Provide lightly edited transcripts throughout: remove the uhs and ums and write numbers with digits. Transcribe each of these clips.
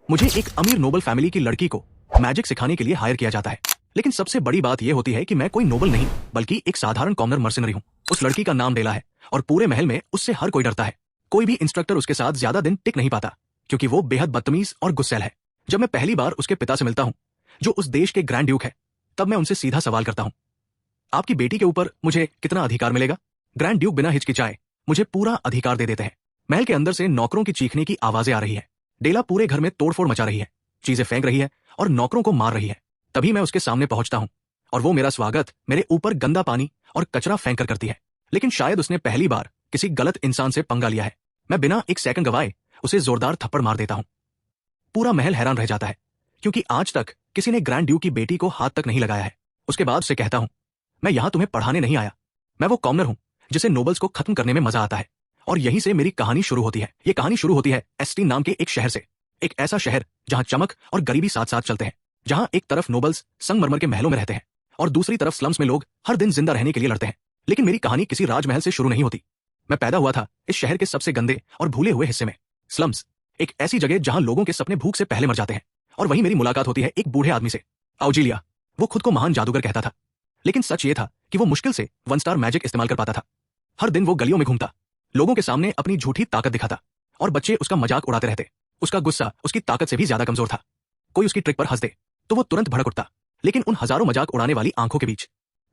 मुझे एक अमीर नोबल फैमिली की लड़की को मैजिक सिखाने के लिए हायर किया जाता है। लेकिन सबसे बड़ी बात यह होती है कि मैं कोई नोबल नहीं बल्कि एक साधारण कॉमनर मर्सिनरी हूँ। उस लड़की का नाम डेला है और पूरे महल में उससे हर कोई डरता है। कोई भी इंस्ट्रक्टर उसके साथ ज्यादा दिन टिक नहीं पाता क्योंकि वो बेहद बदतमीज और गुस्सैल है। जब मैं पहली बार उसके पिता से मिलता हूँ जो उस देश के ग्रैंड ड्यूक है, तब मैं उनसे सीधा सवाल करता हूँ, आपकी बेटी के ऊपर मुझे कितना अधिकार मिलेगा? ग्रैंड ड्यूक बिना हिचकिचाए मुझे पूरा अधिकार दे देते हैं। महल के अंदर से नौकरों की चीखने की आवाजें आ रही है। डेला पूरे घर में तोड़फोड़ मचा रही है, चीजें फेंक रही है और नौकरों को मार रही है। तभी मैं उसके सामने पहुंचता हूं और वो मेरा स्वागत मेरे ऊपर गंदा पानी और कचरा फेंक कर करती है। लेकिन शायद उसने पहली बार किसी गलत इंसान से पंगा लिया है। मैं बिना एक सेकंड गवाए उसे जोरदार थप्पड़ मार देता हूं। पूरा महल हैरान रह जाता है क्योंकि आज तक किसी ने ग्रैंड ड्यूक की बेटी को हाथ तक नहीं लगाया है। उसके बाद से कहता हूं, मैं यहां तुम्हें पढ़ाने नहीं आया, मैं वो कॉमनर हूं जिसे नोबल्स को खत्म करने में मजा आता है। और यहीं से मेरी कहानी शुरू होती है। ये कहानी शुरू होती है एस्टीन नाम के एक शहर से। एक ऐसा शहर जहां चमक और गरीबी साथ साथ चलते हैं, जहां एक तरफ नोबल्स संगमरमर के महलों में रहते हैं और दूसरी तरफ स्लम्स में लोग हर दिन जिंदा रहने के लिए लड़ते हैं। लेकिन मेरी कहानी किसी राजमहल से शुरू नहीं होती। मैं पैदा हुआ था इस शहर के सबसे गंदे और भूले हुए हिस्से में, स्लम्स। एक ऐसी जगह जहां लोगों के सपने भूख से पहले मर जाते हैं। और वहीं मेरी मुलाकात होती है एक बूढ़े आदमी से, औजिलिया। वो खुद को महान जादूगर कहता था, लेकिन सच ये था कि वो मुश्किल से 1 स्टार मैजिक इस्तेमाल कर पाता था। हर दिन वो गलियों में घूमता, लोगों के सामने अपनी झूठी ताकत दिखाता और बच्चे उसका मजाक उड़ाते रहते। उसका गुस्सा उसकी ताकत से भी ज्यादा कमजोर था। कोई उसकी ट्रिक पर हंस दे तो वो तुरंत भड़क उठता। लेकिन उन हजारों मजाक उड़ाने वाली आंखों के बीच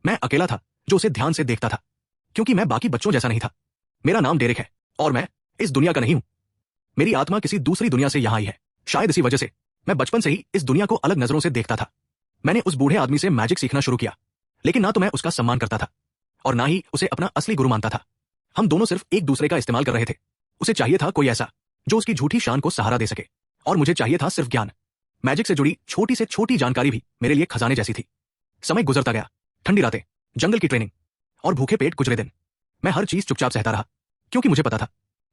मैं अकेला था जो उसे ध्यान से देखता था, क्योंकि मैं बाकी बच्चों जैसा नहीं था। मेरा नाम डेरिक है और मैं इस दुनिया का नहीं हूं। मेरी आत्मा किसी दूसरी दुनिया से यहां आई है। शायद इसी वजह से मैं बचपन से ही इस दुनिया को अलग नजरों से देखता था। मैंने उस बूढ़े आदमी से मैजिक सीखना शुरू किया, लेकिन ना तो मैं उसका सम्मान करता था और ना ही उसे अपना असली गुरु मानता था। हम दोनों सिर्फ एक दूसरे का इस्तेमाल कर रहे थे। उसे चाहिए था कोई ऐसा जो उसकी झूठी शान को सहारा दे सके, और मुझे चाहिए था सिर्फ ज्ञान। मैजिक से जुड़ी छोटी से छोटी जानकारी भी मेरे लिए खजाने जैसी थी। समय गुजरता गया, ठंडी रातें, जंगल की ट्रेनिंग और भूखे पेट गुजरे दिन। मैं हर चीज चुपचाप सहता रहा, क्योंकि मुझे पता था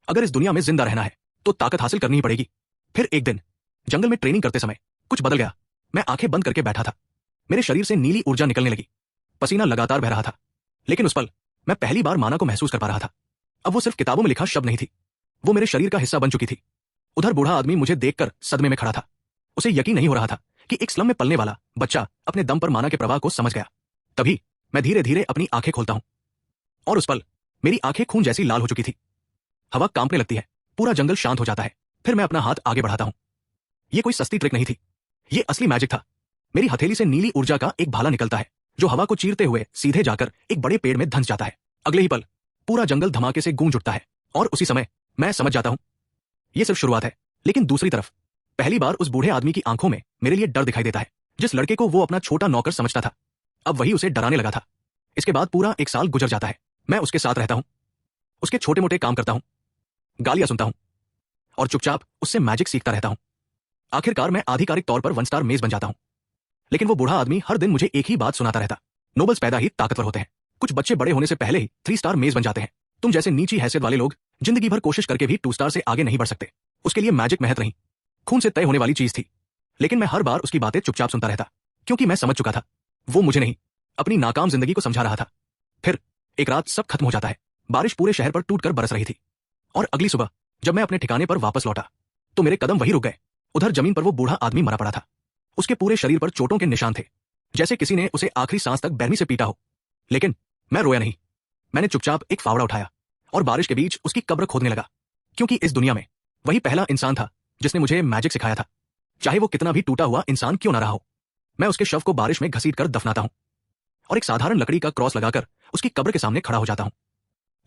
अगर इस दुनिया में जिंदा रहना है तो ताकत हासिल करनी ही पड़ेगी। फिर एक दिन जंगल में ट्रेनिंग करते समय कुछ बदल गया। मैं आंखें बंद करके बैठा था। मेरे शरीर से नीली ऊर्जा निकलने लगी, पसीना लगातार बह रहा था। लेकिन उस पल मैं पहली बार माना को महसूस कर पा रहा था। अब वो सिर्फ किताबों में लिखा शब्द नहीं थी, वो मेरे शरीर का हिस्सा बन चुकी थी। उधर बूढ़ा आदमी मुझे देखकर सदमे में खड़ा था। उसे यकीन नहीं हो रहा था कि एक स्लम में पलने वाला बच्चा अपने दम पर माना के प्रवाह को समझ गया। तभी मैं धीरे धीरे अपनी आंखें खोलता हूं और उस पल मेरी आंखें खून जैसी लाल हो चुकी थी। हवा कांपने लगती है, पूरा जंगल शांत हो जाता है। फिर मैं अपना हाथ आगे बढ़ाता हूं। यह कोई सस्ती ट्रिक नहीं थी, यह असली मैजिक था। मेरी हथेली से नीली ऊर्जा का एक भाला निकलता है जो हवा को चीरते हुए सीधे जाकर एक बड़े पेड़ में धंस जाता है। अगले ही पल पूरा जंगल धमाके से गूंज उठता है और उसी समय मैं समझ जाता हूं यह सिर्फ शुरुआत है। लेकिन दूसरी तरफ पहली बार उस बूढ़े आदमी की आंखों में मेरे लिए डर दिखाई देता है। जिस लड़के को वो अपना छोटा नौकर समझता था, अब वही उसे डराने लगा था। इसके बाद पूरा 1 साल गुजर जाता है। मैं उसके साथ रहता हूं, उसके छोटे मोटे काम करता हूं, गालियां सुनता हूं और चुपचाप उससे मैजिक सीखता रहता हूं। आखिरकार मैं आधिकारिक तौर पर 1 स्टार मेज बन जाता हूं। लेकिन वो बूढ़ा आदमी हर दिन मुझे एक ही बात सुनाता रहता, नोबल्स पैदा ही ताकतवर होते हैं। कुछ बच्चे बड़े होने से पहले ही 3 स्टार मेज बन जाते हैं। तुम जैसे नीची हैसियत वाले लोग जिंदगी भर कोशिश करके भी 2 स्टार से आगे नहीं बढ़ सकते। उसके लिए मैजिक महत्व नहीं, खून से तय होने वाली चीज थी। लेकिन मैं हर बार उसकी बातें चुपचाप सुनता रहता, क्योंकि मैं समझ चुका था वो मुझे नहीं, अपनी नाकाम जिंदगी को समझा रहा था। फिर एक रात सब खत्म हो जाता है। बारिश पूरे शहर पर टूटकर बरस रही थी और अगली सुबह जब मैं अपने ठिकाने पर वापस लौटा तो मेरे कदम वहीं रुक गए। उधर जमीन पर वो बूढ़ा आदमी मरा पड़ा था। उसके पूरे शरीर पर चोटों के निशान थे, जैसे किसी ने उसे आखिरी सांस तक बेरमी से पीटा हो। लेकिन मैं रोया नहीं। मैंने चुपचाप एक फावड़ा उठाया और बारिश के बीच उसकी कब्र खोदने लगा, क्योंकि इस दुनिया में वही पहला इंसान था जिसने मुझे मैजिक सिखाया था। चाहे वो कितना भी टूटा हुआ इंसान क्यों ना रहा हो, मैं उसके शव को बारिश में घसीट कर दफनाता हूं और एक साधारण लकड़ी का क्रॉस लगाकर उसकी कब्र के सामने खड़ा हो जाता हूं।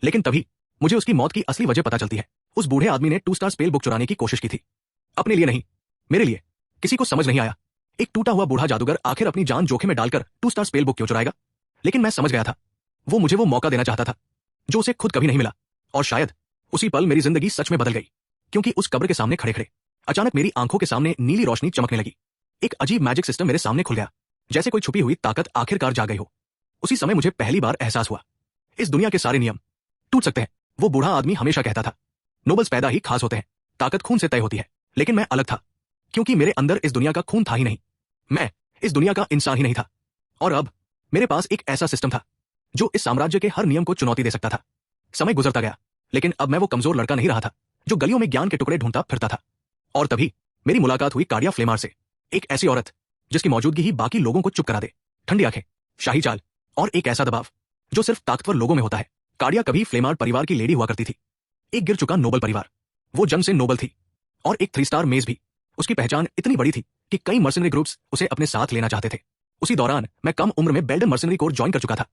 लेकिन तभी मुझे उसकी मौत की असली वजह पता चलती है। उस बूढ़े आदमी ने 2 स्टार स्पेल बुक चुराने की कोशिश की थी, अपने लिए नहीं, मेरे लिए। किसी को समझ नहीं आया एक टूटा हुआ बूढ़ा जादूगर आखिर अपनी जान जोखिम में डालकर 2 स्टार स्पेल बुक क्यों चुराएगा। लेकिन मैं समझ गया था वो मुझे वो मौका देना चाहता था जो उसे खुद कभी नहीं मिला। और शायद उसी पल मेरी जिंदगी सच में बदल गई, क्योंकि उस कब्र के सामने खड़े खड़े अचानक मेरी आंखों के सामने नीली रोशनी चमकने लगी। एक अजीब मैजिक सिस्टम मेरे सामने खुल गया, जैसे कोई छुपी हुई ताकत आखिरकार जाग गई हो। उसी समय मुझे पहली बार एहसास हुआ इस दुनिया के सारे नियम टूट सकते हैं। वो बूढ़ा आदमी हमेशा कहता था नोबल्स पैदा ही खास होते हैं, ताकत खून से तय होती है। लेकिन मैं अलग था, क्योंकि मेरे अंदर इस दुनिया का खून था ही नहीं, मैं इस दुनिया का इंसान ही नहीं था। और अब मेरे पास एक ऐसा सिस्टम था जो इस साम्राज्य के हर नियम को चुनौती दे सकता था। समय गुजरता गया, लेकिन अब मैं वो कमजोर लड़का नहीं रहा था जो गलियों में ज्ञान के टुकड़े ढूंढता फिरता था। और तभी मेरी मुलाकात हुई कार्डिया फ्लेमार से, एक ऐसी औरत जिसकी मौजूदगी ही बाकी लोगों को चुप करा दे। ठंडी आंखें, शाही चाल और एक ऐसा दबाव जो सिर्फ ताकतवर लोगों में होता है। कार्डिया कभी फ्लेमार परिवार की लेडी हुआ करती थी, एक गिर चुका नोबल परिवार। वो जन्म से नोबल थी और एक 3 स्टार मेज भी। उसकी पहचान इतनी बड़ी थी कि कई मर्सनरी ग्रुप्स उसे अपने साथ लेना चाहते थे। उसी दौरान मैं कम उम्र में बेल्डन मर्सनरी कोर ज्वाइन कर चुका था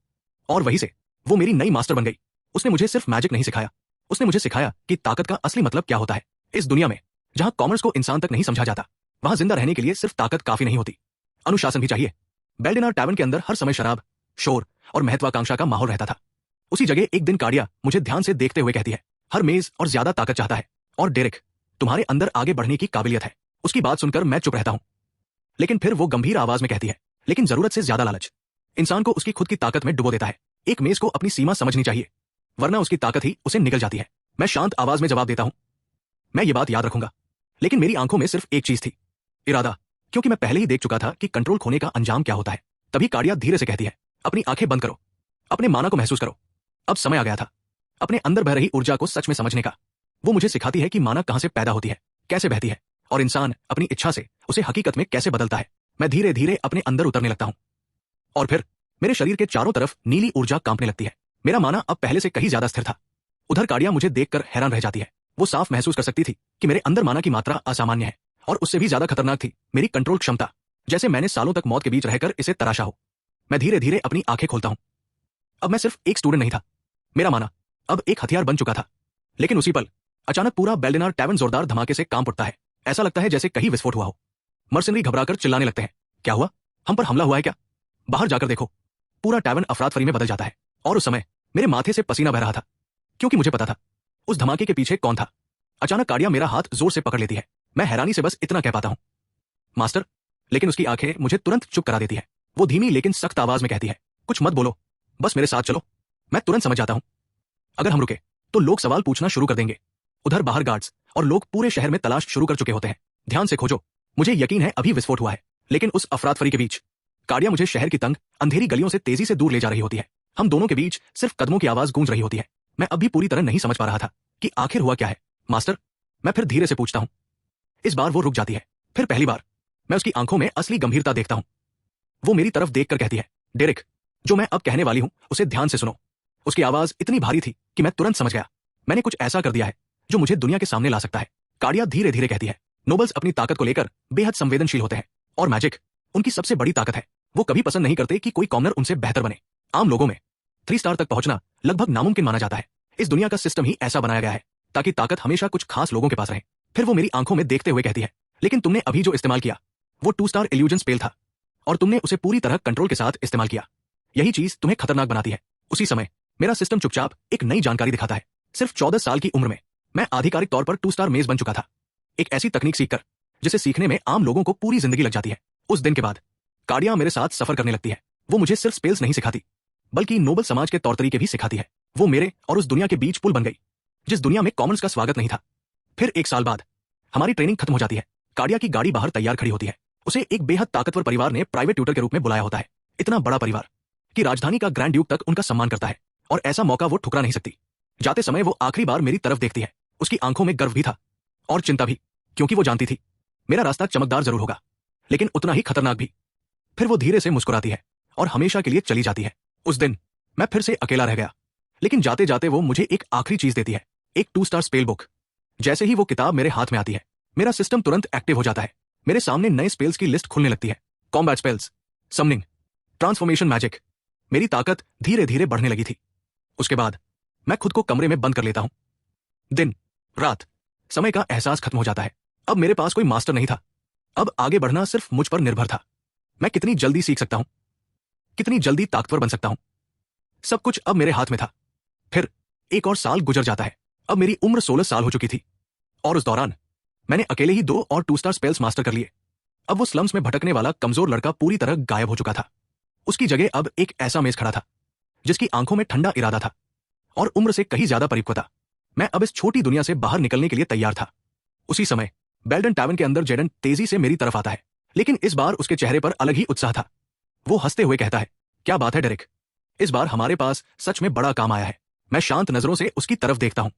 और वहीं से वो मेरी नई मास्टर बन गई। उसने मुझे सिर्फ मैजिक नहीं सिखाया, उसने मुझे सिखाया कि ताकत का असली मतलब क्या होता है। इस दुनिया में जहां कॉमर्स को इंसान तक नहीं समझा जाता, वहां जिंदा रहने के लिए सिर्फ ताकत काफी नहीं होती, अनुशासन भी चाहिए। बेल्डेनार टैवर्न के अंदर हर समय शराब, शोर और महत्वाकांक्षा का माहौल रहता था। उसी जगह एक दिन कार्डिया मुझे ध्यान से देखते हुए कहती है, हर मेज और ज्यादा ताकत चाहता है और डेरिक, तुम्हारे अंदर आगे बढ़ने की काबिलियत है। उसकी बात सुनकर मैं चुप रहता हूं, लेकिन फिर वो गंभीर आवाज में कहती है, लेकिन जरूरत से ज्यादा लालच इंसान को उसकी खुद की ताकत में डुबो देता है। एक मेज को अपनी सीमा समझनी चाहिए, वरना उसकी ताकत ही उसे निगल जाती है। मैं शांत आवाज में जवाब देता हूं, मैं ये बात याद रखूंगा। लेकिन मेरी आंखों में सिर्फ एक चीज थी, इरादा, क्योंकि मैं पहले ही देख चुका था कि कंट्रोल खोने का अंजाम क्या होता है। तभी कार्डिया धीरे से कहती है, अपनी आंखें बंद करो, अपने माना को महसूस करो। अब समय आ गया था अपने अंदर बह रही ऊर्जा को सच में समझने का। वो मुझे सिखाती है कि माना कहां से पैदा होती है, कैसे बहती है और इंसान अपनी इच्छा से उसे हकीकत में कैसे बदलता है। मैं धीरे धीरे अपने अंदर उतरने लगता हूं और फिर मेरे शरीर के चारों तरफ नीली ऊर्जा कांपने लगती है। मेरा माना अब पहले से कहीं ज्यादा स्थिर था। उधर कार्डिया मुझे देखकर हैरान रह जाती है। वो साफ महसूस कर सकती थी कि मेरे अंदर माना की मात्रा असामान्य है और उससे भी ज्यादा खतरनाक थी मेरी कंट्रोल क्षमता, जैसे मैंने सालों तक मौत के बीच रहकर इसे तराशा हो। मैं धीरे धीरे अपनी आंखें खोलता हूं। अब मैं सिर्फ एक स्टूडेंट नहीं था, मेरा माना अब एक हथियार बन चुका था। लेकिन उसी पल अचानक पूरा बेल्डेनार टैवर्न जोरदार धमाके से कांप उठता है। ऐसा लगता है जैसे कहीं विस्फोट हुआ हो। मर्सनरी घबराकर चिल्लाने लगते हैं, क्या हुआ, हम पर हमला हुआ है क्या? बाहर जाकर देखो। पूरा टैवर्न अफरात फरी में बदल जाता है और उस समय मेरे माथे से पसीना बह रहा था, क्योंकि मुझे पता था उस धमाके के पीछे कौन था। अचानक कार्डिया मेरा हाथ जोर से पकड़ लेती है। मैं हैरानी से बस इतना कह पाता हूं, मास्टर, लेकिन उसकी आंखें मुझे तुरंत चुप करा देती है। वो धीमी लेकिन सख्त आवाज में कहती है, कुछ मत बोलो, बस मेरे साथ चलो। मैं तुरंत समझ जाता हूं, अगर हम रुके तो लोग सवाल पूछना शुरू कर देंगे। उधर बाहर गार्ड्स और लोग पूरे शहर में तलाश शुरू कर चुके होते हैं। ध्यान से खोजो, मुझे यकीन है अभी विस्फोट हुआ है। लेकिन उस अफरातफरी के बीच कार्डिया मुझे शहर की तंग अंधेरी गलियों से तेजी से दूर ले जा रही होती है। हम दोनों के बीच सिर्फ कदमों की आवाज गूंज रही होती है। मैं अब भी पूरी तरह नहीं समझ पा रहा था कि आखिर हुआ क्या है। मास्टर, मैं फिर धीरे से पूछता हूं। इस बार वो रुक जाती है। फिर पहली बार मैं उसकी आंखों में असली गंभीरता देखता हूं। वो मेरी तरफ देखकर कहती है, डेरिक, जो मैं अब कहने वाली हूं उसे ध्यान से सुनो। उसकी आवाज इतनी भारी थी कि मैं तुरंत समझ गया, मैंने कुछ ऐसा कर दिया है जो मुझे दुनिया के सामने ला सकता है। कार्डिया धीरे धीरे कहती है, नोबल्स अपनी ताकत को लेकर बेहद संवेदनशील होते हैं और मैजिक उनकी सबसे बड़ी ताकत है। वो कभी पसंद नहीं करते कि कोई कॉमनर उनसे बेहतर बने। आम लोगों में 3 स्टार तक पहुंचना लगभग नामुमकिन माना जाता है। इस दुनिया का सिस्टम ही ऐसा बनाया गया है ताकि ताकत हमेशा कुछ खास लोगों के पास रहे। फिर वो मेरी आंखों में देखते हुए कहती है, लेकिन तुमने अभी जो इस्तेमाल किया वो 2 स्टार इल्यूजन स्पेल था और तुमने उसे पूरी तरह कंट्रोल के साथ इस्तेमाल किया। यही चीज तुम्हें खतरनाक बनाती है। उसी समय मेरा सिस्टम चुपचाप एक नई जानकारी दिखाता है। सिर्फ 14 साल की उम्र में मैं आधिकारिक तौर पर 2 स्टार मेज बन चुका था। एक ऐसी तकनीक सीखकर जिसे सीखने में आम लोगों को पूरी जिंदगी लग जाती है। उस दिन के बाद कार्डिया मेरे साथ सफर करने लगती है। वो मुझे सिर्फ स्पेल्स नहीं सिखाती, बल्कि नोबल समाज के तौर तरीके भी सिखाती है। वो मेरे और उस दुनिया के बीच पुल बन गई जिस दुनिया में कॉमन्स का स्वागत नहीं था। फिर 1 साल बाद हमारी ट्रेनिंग खत्म हो जाती है। कार्डिया की गाड़ी बाहर तैयार खड़ी होती है। उसे एक बेहद ताकतवर परिवार ने प्राइवेट ट्यूटर के रूप में बुलाया होता है। इतना बड़ा परिवार कि राजधानी का ग्रैंड ड्यूक तक उनका सम्मान करता है और ऐसा मौका वो ठुकरा नहीं सकती। जाते समय वो आखिरी बार मेरी तरफ देखती है। उसकी आंखों में गर्व भी था और चिंता भी, क्योंकि वो जानती थी मेरा रास्ता चमकदार जरूर होगा, लेकिन उतना ही खतरनाक भी। फिर वो धीरे से मुस्कुराती है और हमेशा के लिए चली जाती है। उस दिन मैं फिर से अकेला रह गया, लेकिन जाते जाते वो मुझे एक आखिरी चीज देती है, एक 2 स्टार स्पेल बुक। जैसे ही वो किताब मेरे हाथ में आती है, मेरा सिस्टम तुरंत एक्टिव हो जाता है। मेरे सामने नए स्पेल्स की लिस्ट खुलने लगती है। Combat spells, summoning, transformation magic. मेरी ताकत धीरे धीरे बढ़ने लगी थी। उसके बाद मैं खुद को कमरे में बंद कर लेता हूं। दिन, रात, समय का एहसास खत्म हो जाता है। अब मेरे पास कोई मास्टर नहीं था। अब आगे बढ़ना सिर्फ मुझ पर निर्भर था। मैं कितनी जल्दी सीख सकता हूं, कितनी जल्दी ताकतवर बन सकता हूं, सब कुछ अब मेरे हाथ में था। फिर 1 और साल गुजर जाता है। अब मेरी उम्र 16 साल हो चुकी थी और उस दौरान मैंने अकेले ही 2 और 2 स्टार स्पेल्स मास्टर कर लिए। अब वो स्लम्स में भटकने वाला कमजोर लड़का पूरी तरह गायब हो चुका था। उसकी जगह अब एक ऐसा मेज खड़ा था जिसकी आंखों में ठंडा इरादा था और उम्र से कहीं ज्यादा परिपक्वता। मैं अब इस छोटी दुनिया से बाहर निकलने के लिए तैयार था। उसी समय बेल्डन टैवर्न के अंदर जेडन तेजी से मेरी तरफ आता है, लेकिन इस बार उसके चेहरे पर अलग ही उत्साह था। वो हंसते हुए कहता है, क्या बात है डेरिक, इस बार हमारे पास सच में बड़ा काम आया है। मैं शांत नजरों से उसकी तरफ देखता हूं।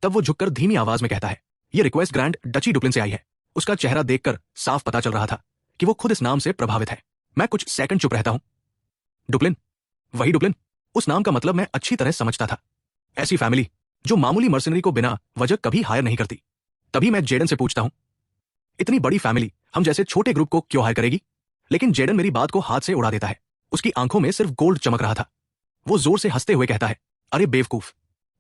तब वो झुककर धीमी आवाज में कहता है, ये रिक्वेस्ट ग्रैंड डची डुप्लिन से आई है। उसका चेहरा देखकर साफ पता चल रहा था कि वो खुद इस नाम से प्रभावित है। मैं कुछ सेकंड चुप रहता हूं। डुप्लिन, वही डुप्लिन। उस नाम का मतलब मैं अच्छी तरह समझता था। ऐसी फैमिली जो मामूली मर्सिनरी को बिना वजह कभी हायर नहीं करती। तभी मैं जेडन से पूछता हूं, इतनी बड़ी फैमिली हम जैसे छोटे ग्रुप को क्यों हायर करेगी? लेकिन जेडन मेरी बात को हाथ से उड़ा देता है। उसकी आंखों में सिर्फ गोल्ड चमक रहा था। वो जोर से हंसते हुए कहता है, अरे बेवकूफ,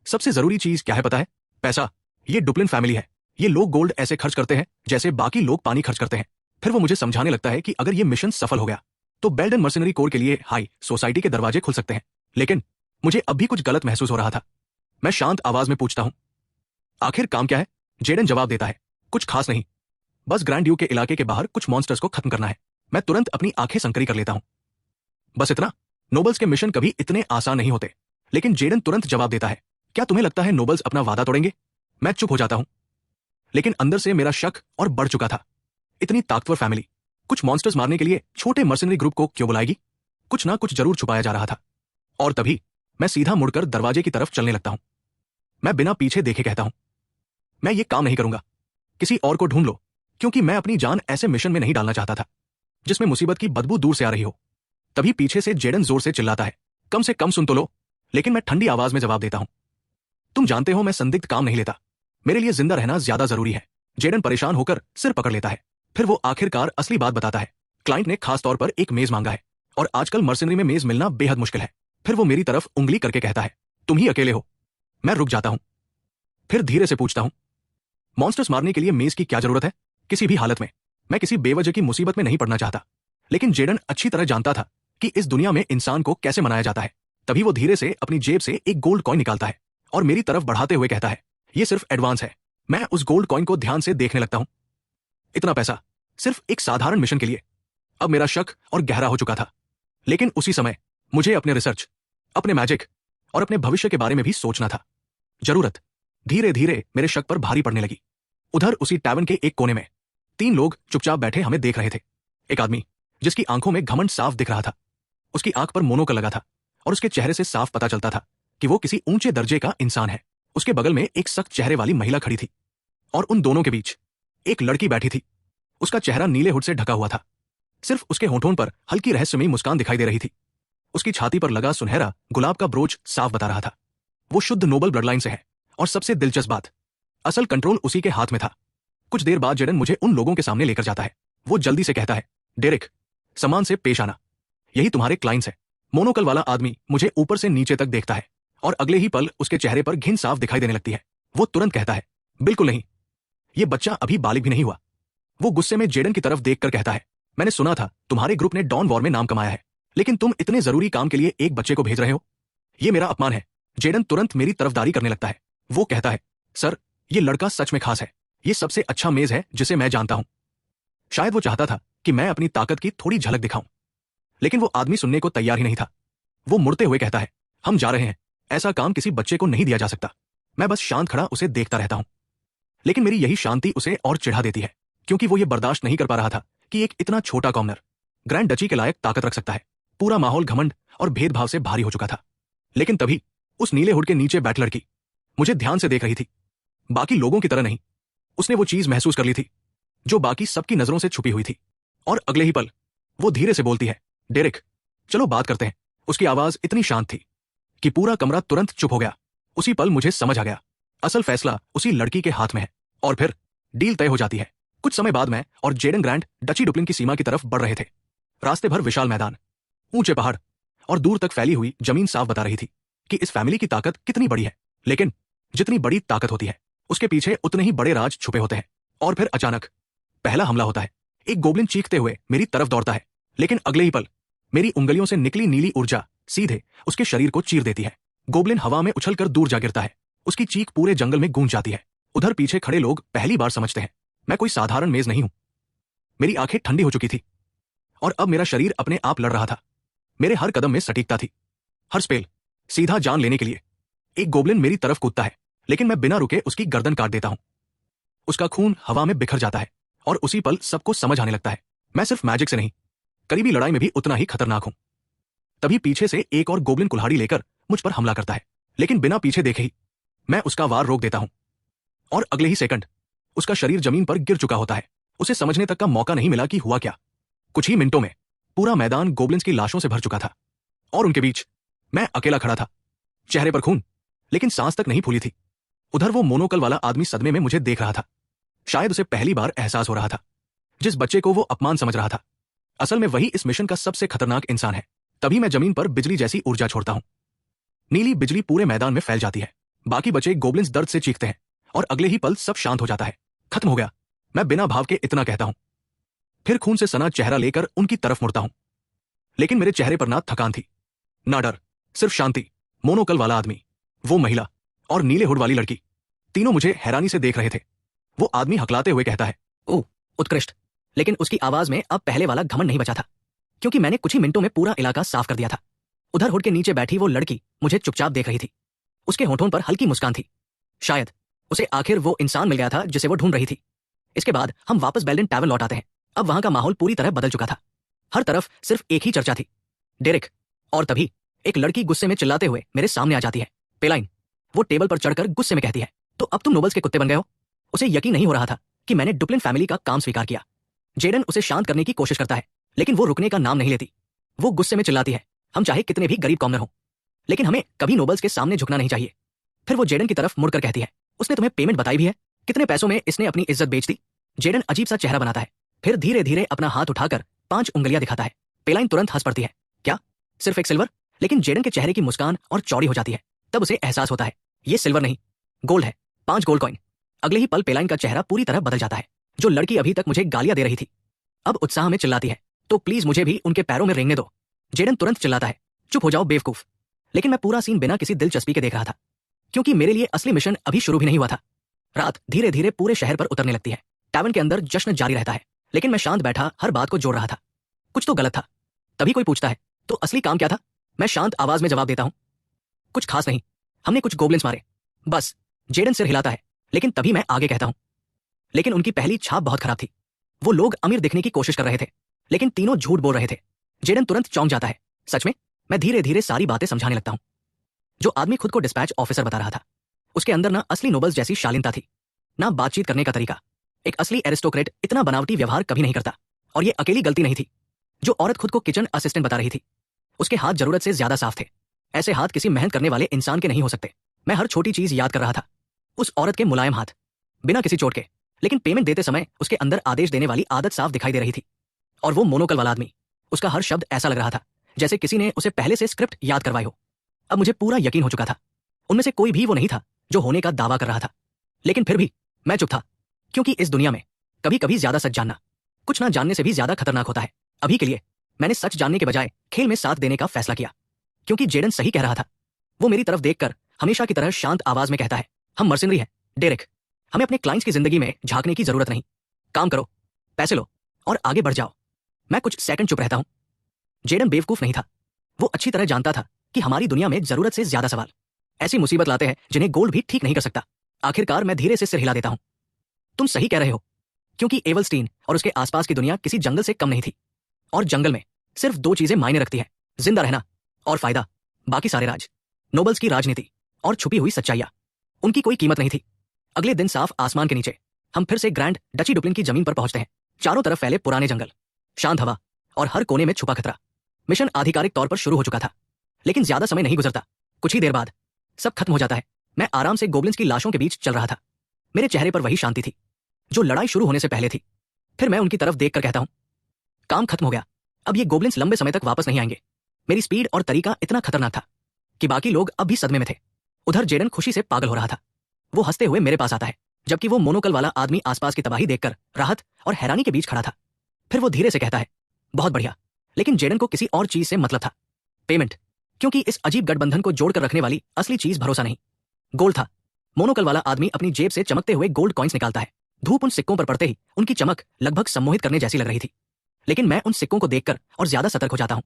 सबसे जरूरी चीज क्या है पता है? पैसा। ये डुप्लिन फैमिली है। ये लोग गोल्ड ऐसे खर्च करते हैं जैसे बाकी लोग पानी खर्च करते हैं। फिर वो मुझे समझाने लगता है कि अगर ये मिशन सफल हो गया तो बेल्डन मर्सिनरी कोर के लिए हाई सोसाइटी के दरवाजे खुल सकते हैं। लेकिन मुझे अब भी कुछ गलत महसूस हो रहा था। मैं शांत आवाज में पूछता हूं, आखिर काम क्या है? जेडन जवाब देता है, कुछ खास नहीं, बस ग्रैंड ड्यू के इलाके के बाहर कुछ मॉन्स्टर्स को खत्म करना है। मैं तुरंत अपनी आंखें संकरी कर लेता हूं। बस इतना? नोबल्स के मिशन कभी इतने आसान नहीं होते। लेकिन जेडन तुरंत जवाब देता है, क्या तुम्हें लगता है नोबल्स अपना वादा तोड़ेंगे? मैं चुप हो जाता हूं, लेकिन अंदर से मेरा शक और बढ़ चुका था। इतनी ताकतवर फैमिली कुछ मॉन्स्टर्स मारने के लिए छोटे मर्सिनरी ग्रुप को क्यों बुलाएगी? कुछ ना कुछ जरूर छुपाया जा रहा था। और तभी मैं सीधा मुड़कर दरवाजे की तरफ चलने लगता हूं। मैं बिना पीछे देखे कहता हूं, मैं ये काम नहीं करूंगा, किसी और को ढूंढ लो, क्योंकि मैं अपनी जान ऐसे मिशन में नहीं डालना चाहता था जिसमें मुसीबत की बदबू दूर से आ रही हो। तभी पीछे से जेडन जोर से चिल्लाता है, कम से कम सुन तो लो। लेकिन मैं ठंडी आवाज में जवाब देता हूं, तुम जानते हो मैं संदिग्ध काम नहीं लेता, मेरे लिए जिंदा रहना ज्यादा जरूरी है। जेडन परेशान होकर सिर पकड़ लेता है। फिर वो आखिरकार असली बात बताता है, क्लाइंट ने खास तौर पर एक मेज मांगा है और आजकल मर्सिनरी में मेज मिलना बेहद मुश्किल है। फिर वो मेरी तरफ उंगली करके कहता है, तुम ही अकेले हो। मैं रुक जाता हूं, फिर धीरे से पूछता हूं, मॉन्स्टर्स मारने के लिए मेज की क्या जरूरत है? किसी भी हालत में मैं किसी बेवजह की मुसीबत में नहीं पड़ना चाहता। लेकिन जेडन अच्छी तरह जानता था कि इस दुनिया में इंसान को कैसे मनाया जाता है। तभी वो धीरे से अपनी जेब से एक गोल्ड कॉइन निकालता है और मेरी तरफ बढ़ाते हुए कहता है, ये सिर्फ एडवांस है। मैं उस गोल्ड कॉइन को ध्यान से देखने लगता हूं। इतना पैसा सिर्फ एक साधारण मिशन के लिए? अब मेरा शक और गहरा हो चुका था। लेकिन उसी समय मुझे अपने रिसर्च, अपने मैजिक और अपने भविष्य के बारे में भी सोचना था। जरूरत धीरे धीरे मेरे शक पर भारी पड़ने लगी। उधर उसी टैवन के एक कोने में 3 लोग चुपचाप बैठे हमें देख रहे थे। एक आदमी जिसकी आंखों में घमंड साफ दिख रहा था, उसकी आंख पर मोनोकल लगा था और उसके चेहरे से साफ पता चलता था कि वो किसी ऊंचे दर्जे का इंसान है। उसके बगल में एक सख्त चेहरे वाली महिला खड़ी थी और उन दोनों के बीच एक लड़की बैठी थी। उसका चेहरा नीले हुड से ढका हुआ था, सिर्फ उसके होठों पर हल्की रहस्यमयी मुस्कान दिखाई दे रही थी। उसकी छाती पर लगा सुनहरा गुलाब का ब्रोच साफ बता रहा था वो शुद्ध नोबल ब्लड लाइन से है। और सबसे दिलचस्प बात, असल कंट्रोल उसी के हाथ में था। कुछ देर बाद जेडन मुझे उन लोगों के सामने लेकर जाता है। वो जल्दी से कहता है, डेरिक, सम्मान से पेश आना, यही तुम्हारे क्लाइंट्स है। मोनोकल वाला आदमी मुझे ऊपर से नीचे तक देखता है और अगले ही पल उसके चेहरे पर घिन साफ दिखाई देने लगती है। वो तुरंत कहता है, बिल्कुल नहीं, ये बच्चा अभी बालिग भी नहीं हुआ। वो गुस्से में जेडन की तरफ देखकर कहता है, मैंने सुना था तुम्हारे ग्रुप ने डॉन वॉर में नाम कमाया है, लेकिन तुम इतने जरूरी काम के लिए एक बच्चे को भेज रहे हो? ये मेरा अपमान है। जेडन तुरंत मेरी तरफदारी करने लगता है। वो कहता है, सर, ये लड़का सच में खास है। ये सबसे अच्छा मेज है जिसे मैं जानता हूं। शायद वो चाहता था कि मैं अपनी ताकत की थोड़ी झलक दिखाऊं, लेकिन वो आदमी सुनने को तैयार ही नहीं था। वो मुड़ते हुए कहता है, हम जा रहे हैं, ऐसा काम किसी बच्चे को नहीं दिया जा सकता। मैं बस शांत खड़ा उसे देखता रहता हूं, लेकिन मेरी यही शांति उसे और चिढ़ा देती है, क्योंकि वो ये बर्दाश्त नहीं कर पा रहा था कि एक इतना छोटा कॉमनर ग्रैंड डची के लायक ताकत रख सकता है। पूरा माहौल घमंड और भेदभाव से भारी हो चुका था। लेकिन तभी उस नीले हुड के नीचे बैठ लड़की मुझे ध्यान से देख रही थी। बाकी लोगों की तरह नहीं, उसने वो चीज महसूस कर ली थी जो बाकी सबकी नजरों से छुपी हुई थी। और अगले ही पल वो धीरे से बोलती है, डेरिक, चलो बात करते हैं। उसकी आवाज इतनी शांत थी कि पूरा कमरा तुरंत चुप हो गया। उसी पल मुझे समझ आ गया, असल फैसला उसी लड़की के हाथ में है। और फिर डील तय हो जाती है। कुछ समय बाद मैं और जेडन ग्रैंड डची डुप्लिन की सीमा की तरफ बढ़ रहे थे। रास्ते भर विशाल मैदान, ऊंचे पहाड़ और दूर तक फैली हुई जमीन साफ बता रही थी कि इस फैमिली की ताकत कितनी बड़ी है। लेकिन जितनी बड़ी ताकत होती है उसके पीछे उतने ही बड़े राज छुपे होते हैं। और फिर अचानक पहला हमला होता है। एक गोब्लिन चीखते हुए मेरी तरफ दौड़ता है, लेकिन अगले ही पल मेरी उंगलियों से निकली नीली ऊर्जा सीधे उसके शरीर को चीर देती है। गोब्लिन हवा में उछलकर दूर जा गिरता है। उसकी चीख पूरे जंगल में गूंज जाती है। उधर पीछे खड़े लोग पहली बार समझते हैं मैं कोई साधारण मेज नहीं हूं। मेरी आंखें ठंडी हो चुकी थी और अब मेरा शरीर अपने आप लड़ रहा था। मेरे हर कदम में सटीकता थी, हर स्पेल सीधा जान लेने के लिए। एक गोब्लिन मेरी तरफ कूदता है, लेकिन मैं बिना रुके उसकी गर्दन काट देता हूं। उसका खून हवा में बिखर जाता है और उसी पल सबको समझ आने लगता है मैं सिर्फ मैजिक से नहीं, करीबी लड़ाई में भी उतना ही खतरनाक हूं। तभी पीछे से एक और गोब्लिन कुल्हाड़ी लेकर मुझ पर हमला करता है, लेकिन बिना पीछे देखे ही मैं उसका वार रोक देता हूं और अगले ही सेकंड उसका शरीर जमीन पर गिर चुका होता है। उसे समझने तक का मौका नहीं मिला कि हुआ क्या। कुछ ही मिनटों में पूरा मैदान गोब्लिन्स की लाशों से भर चुका था और उनके बीच मैं अकेला खड़ा था, चेहरे पर खून, लेकिन सांस तक नहीं फूली थी। उधर वो मोनोकल वाला आदमी सदमे में मुझे देख रहा था। शायद उसे पहली बार एहसास हो रहा था। जिस बच्चे को वो अपमान समझ रहा था, असल में वही इस मिशन का सबसे खतरनाक इंसान है। तभी मैं जमीन पर बिजली जैसी ऊर्जा छोड़ता हूं। नीली बिजली पूरे मैदान में फैल जाती है। बाकी बचे गोब्लिन्स दर्द से चीखते हैं और अगले ही पल सब शांत हो जाता है। खत्म हो गया, मैं बिना भाव के इतना कहता हूं। फिर खून से सना चेहरा लेकर उनकी तरफ मुड़ता हूं, लेकिन मेरे चेहरे पर ना थकान थी, ना डर, सिर्फ शांति। मोनोकल वाला आदमी, वो महिला और नीले हुड वाली लड़की, तीनों मुझे हैरानी से देख रहे थे। वो आदमी हकलाते हुए कहता है, ओह उत्कृष्ट। लेकिन उसकी आवाज में अब पहले वाला घमंड नहीं बचा था, क्योंकि मैंने कुछ ही मिनटों में पूरा इलाका साफ कर दिया था। उधर हुड के नीचे बैठी वो लड़की मुझे चुपचाप देख रही थी। उसके होठों पर हल्की मुस्कान थी। शायद उसे आखिर वो इंसान मिल गया था जिसे वो ढूंढ रही थी। इसके बाद हम वापस बेल्डन टैवर्न लौट आते हैं। अब वहां का माहौल पूरी तरह बदल चुका था। हर तरफ सिर्फ एक ही चर्चा थी, डेरेक। और तभी एक लड़की गुस्से में चिल्लाते हुए मेरे सामने आ जाती है। पेलाइन। वो टेबल पर चढ़कर गुस्से में कहती है, तो अब तुम नोबल्स के कुत्ते बन गए हो। उसे यकीन नहीं हो रहा था कि मैंने डुप्लिन फैमिली का काम स्वीकार किया। जेडन उसे शांत करने की कोशिश करता है, लेकिन वो रुकने का नाम नहीं लेती। वो गुस्से में चिल्लाती है, हम चाहे कितने भी गरीब कॉमनर हो, लेकिन हमें कभी नोबल्स के सामने झुकना नहीं चाहिए। फिर वो जेडन की तरफ मुड़कर कहती है, उसने तुम्हें पेमेंट बताई भी है? कितने पैसों में इसने अपनी इज्जत बेच दी? जेडन अजीब सा चेहरा बनाता है, फिर धीरे धीरे अपना हाथ उठाकर 5 उंगलियां दिखाता है। पेलाइन तुरंत हंस पड़ती है, क्या सिर्फ एक सिल्वर? लेकिन जेडन के चेहरे की मुस्कान और चौड़ी हो जाती है। तब उसे एहसास होता है, ये सिल्वर नहीं, गोल्ड है, 5 गोल्ड कॉइन। अगले ही पल पेलाइन का चेहरा पूरी तरह बदल जाता है। जो लड़की अभी तक मुझे गालियां दे रही थी, अब उत्साह में चिल्लाती है, तो प्लीज मुझे भी उनके पैरों में रेंगने दो। जेडन तुरंत चिल्लाता है, चुप हो जाओ बेवकूफ। लेकिन मैं पूरा सीन बिना किसी दिलचस्पी के देख रहा था, क्योंकि मेरे लिए असली मिशन अभी शुरू भी नहीं हुआ था। रात धीरे धीरे पूरे शहर पर उतरने लगती है। टैवर्न के अंदर जश्न जारी रहता है, लेकिन मैं शांत बैठा हर बात को जोड़ रहा था। कुछ तो गलत था। तभी कोई पूछता है, तो असली काम क्या था? मैं शांत आवाज में जवाब देता हूं, कुछ खास नहीं, हमने कुछ गोब्लिन्स मारे, बस। जेडन सिर हिलाता है, लेकिन तभी मैं आगे कहता हूं, लेकिन उनकी पहली छाप बहुत खराब थी। वो लोग अमीर दिखने की कोशिश कर रहे थे, लेकिन तीनों झूठ बोल रहे थे। जेडन तुरंत चौंक जाता है, सच में? मैं धीरे धीरे सारी बातें समझाने लगता हूं। जो आदमी खुद को डिस्पैच ऑफिसर बता रहा था, उसके अंदर ना असली नोबल्स जैसी शालीनता थी, ना बातचीत करने का तरीका। एक असली एरिस्टोक्रेट इतना बनावटी व्यवहार कभी नहीं करता। और ये अकेली गलती नहीं थी। जो औरत खुद को किचन असिस्टेंट बता रही थी, उसके हाथ जरूरत से ज्यादा साफ थे। ऐसे हाथ किसी मेहनत करने वाले इंसान के नहीं हो सकते। मैं हर छोटी चीज याद कर रहा था। उस औरत के मुलायम हाथ, बिना किसी चोट के, लेकिन पेमेंट देते समय उसके अंदर आदेश देने वाली आदत साफ दिखाई दे रही थी। और वो मोनोकल वाला आदमी, उसका हर शब्द ऐसा लग रहा था जैसे किसी ने उसे पहले से स्क्रिप्ट याद करवाई हो। अब मुझे पूरा यकीन हो चुका था, उनमें से कोई भी वो नहीं था जो होने का दावा कर रहा था। लेकिन फिर भी मैं चुप था, क्योंकि इस दुनिया में कभी कभी ज्यादा सच जानना कुछ ना जानने से भी ज्यादा खतरनाक होता है। अभी के लिए मैंने सच जानने के बजाय खेल में साथ देने का फैसला किया, क्योंकि जेडन सही कह रहा था। वो मेरी तरफ देखकर हमेशा की तरह शांत आवाज में कहता है, हम मर्सिनरी हैं डेरेक, हमें अपने क्लाइंट्स की जिंदगी में झांकने की जरूरत नहीं। काम करो, पैसे लो और आगे बढ़ जाओ। मैं कुछ सेकंड चुप रहता हूं। जेडन बेवकूफ नहीं था। वो अच्छी तरह जानता था कि हमारी दुनिया में जरूरत से ज्यादा सवाल ऐसी मुसीबत लाते हैं जिन्हें गोल्ड भी ठीक नहीं कर सकता। आखिरकार मैं धीरे से सिर हिला देता हूं, तुम सही कह रहे हो, क्योंकि एवलस्टीन और उसके आसपास की दुनिया किसी जंगल से कम नहीं थी। और जंगल में सिर्फ 2 चीजें मायने रखती हैं, जिंदा रहना और फायदा। बाकी सारे राज, नोबल्स की राजनीति और छुपी हुई सच्चाइयां, उनकी कोई कीमत नहीं थी। अगले दिन साफ आसमान के नीचे हम फिर से ग्रैंड डची डुप्लिन की जमीन पर पहुंचते हैं। चारों तरफ फैले पुराने जंगल, शांत हवा और हर कोने में छुपा खतरा। मिशन आधिकारिक तौर पर शुरू हो चुका था, लेकिन ज्यादा समय नहीं गुजरता। कुछ ही देर बाद सब खत्म हो जाता है। मैं आराम से गोब्लिन्स की लाशों के बीच चल रहा था। मेरे चेहरे पर वही शांति थी जो लड़ाई शुरू होने से पहले थी। फिर मैं उनकी तरफ देखकर कहता हूं, काम खत्म हो गया, अब ये गोब्लिन्स लंबे समय तक वापस नहीं आएंगे। मेरी स्पीड और तरीका इतना खतरनाक था कि बाकी लोग अब भी सदमे में थे। उधर जेडन खुशी से पागल हो रहा था। वो हंसते हुए मेरे पास आता है, जबकि वो मोनोकल वाला आदमी आसपास की तबाही देखकर राहत और हैरानी के बीच खड़ा था। फिर वो धीरे से कहता है, बहुत बढ़िया। लेकिन जेडन को किसी और चीज से मतलब था, पेमेंट। क्योंकि इस अजीब गठबंधन को जोड़कर रखने वाली असली चीज भरोसा नहीं, गोल्ड था। मोनोकल वाला आदमी अपनी जेब से चमकते हुए गोल्ड कॉइन्स निकालता है। धूप उन सिक्कों पर पड़ते ही उनकी चमक लगभग सम्मोहित करने जैसी लग रही थी। लेकिन मैं उन सिक्कों को देखकर और ज्यादा सतर्क हो जाता हूं।